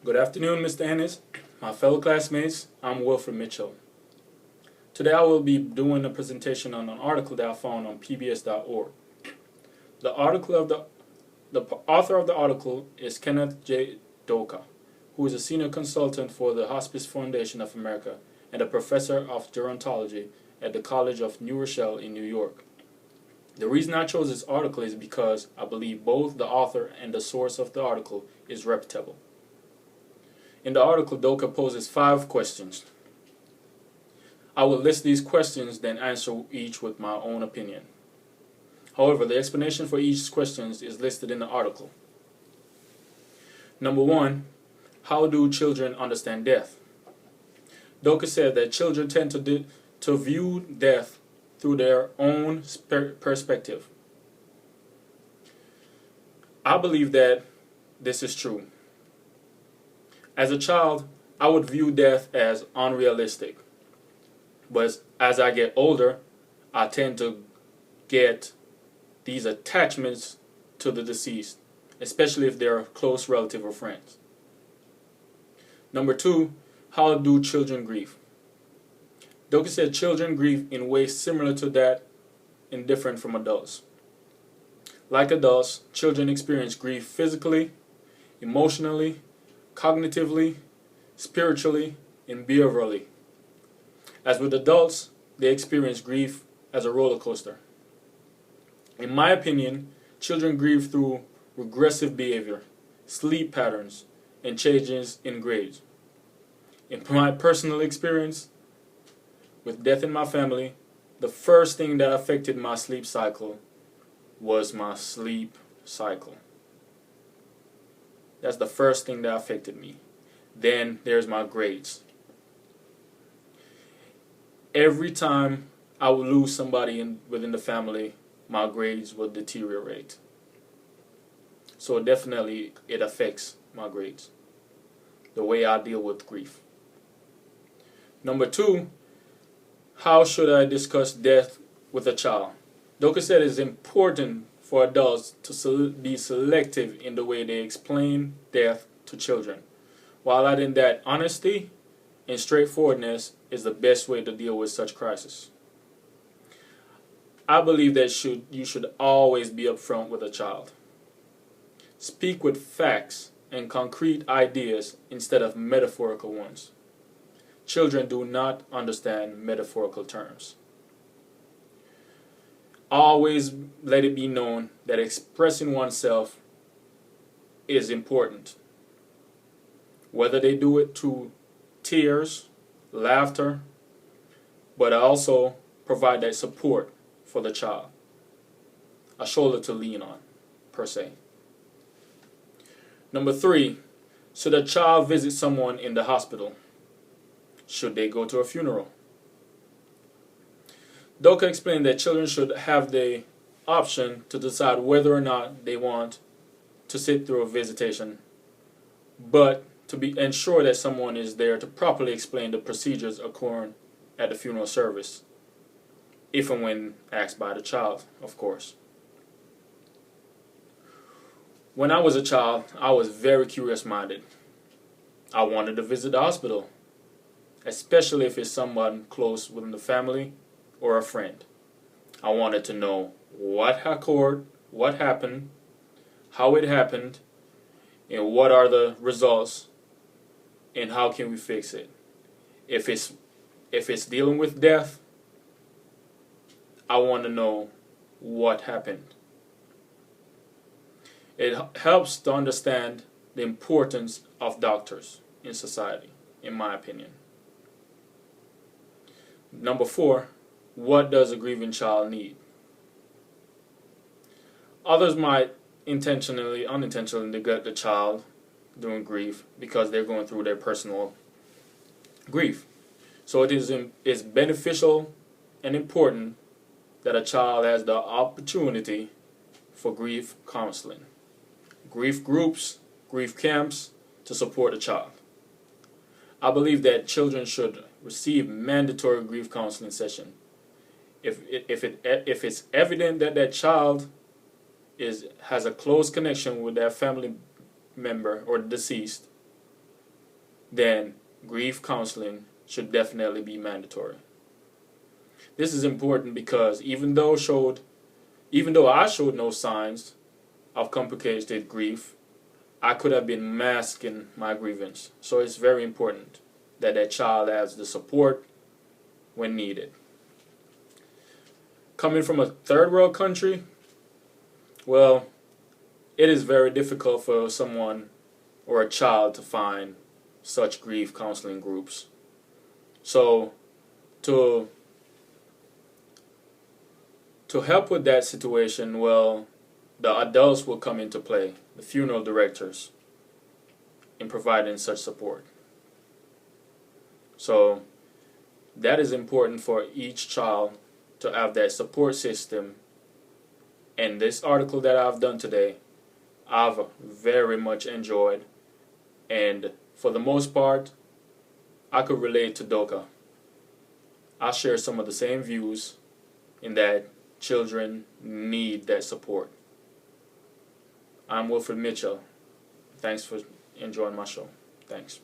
Good afternoon, Mr. Ennis, my fellow classmates. I'm Wilfred Mitchell. Today I will be doing a presentation on an article that I found on pbs.org. The article of the author of the article is Kenneth J. Doka, who is a senior consultant for the Hospice Foundation of America and a professor of gerontology at the College of New Rochelle in New York. The reason I chose this article is because I believe both the author and the source of the article is reputable. In the article, Doka poses 5 questions. I will list these questions, then answer each with my own opinion. However, the explanation for each question is listed in the article. Number 1, how do children understand death? Doka said that children tend to view death through their own perspective. I believe that this is true. As a child, I would view death as unrealistic. But as I get older, I tend to get these attachments to the deceased, especially if they're a close relative or friends. Number 2, how do children grieve? Doka said children grieve in ways similar to that and different from adults. Like adults, children experience grief physically, emotionally, cognitively, spiritually, and behaviorally. As with adults, they experience grief as a roller coaster. In my opinion, children grieve through regressive behavior, sleep patterns, and changes in grades. In my personal experience with death in my family, the first thing that affected my sleep cycle was my sleep cycle. That's the first thing that affected me. Then there's my grades. Every time I would lose somebody within the family, my grades would deteriorate. So definitely it affects my grades, the way I deal with grief. Number 2, how should I discuss death with a child? Doka said it's important for adults to be selective in the way they explain death to children, while adding that honesty and straightforwardness is the best way to deal with such crisis. I believe that you should always be upfront with a child. Speak with facts and concrete ideas instead of metaphorical ones. Children do not understand metaphorical terms. Always let it be known that expressing oneself is important. Whether they do it through tears, laughter, but also provide that support for the child. A shoulder to lean on, per se. Number 3, should a child visit someone in the hospital? Should they go to a funeral? Doka explained that children should have the option to decide whether or not they want to sit through a visitation, but to ensure that someone is there to properly explain the procedures occurring at the funeral service, if and when asked by the child, of course. When I was a child, I was very curious-minded. I wanted to visit the hospital, especially if it's someone close within the family or a friend. I wanted to know what occurred, what happened, how it happened, and what are the results, and how can we fix it. If it's dealing with death, I want to know what happened. It helps to understand the importance of doctors in society, in my opinion. Number 4, what does a grieving child need? Others might intentionally, unintentionally neglect the child during grief because they're going through their personal grief. So it is beneficial and important that a child has the opportunity for grief counseling, grief groups, grief camps to support a child. I believe that children should receive mandatory grief counseling session. If it's evident that that child has a close connection with their family member or deceased, then grief counseling should definitely be mandatory. This is important because even though I showed no signs of complicated grief, I could have been masking my grievance. So it's very important that that child has the support when needed. Coming from a third world country, well, it is very difficult for someone or a child to find such grief counseling groups. So to help with that situation, well, the adults will come into play, the funeral directors, in providing such support. So that is important for each child to have that support system. And this article that I've done today, I've very much enjoyed. And for the most part, I could relate to Doka. I share some of the same views in that children need that support. I'm Wilfred Mitchell. Thanks for enjoying my show. Thanks.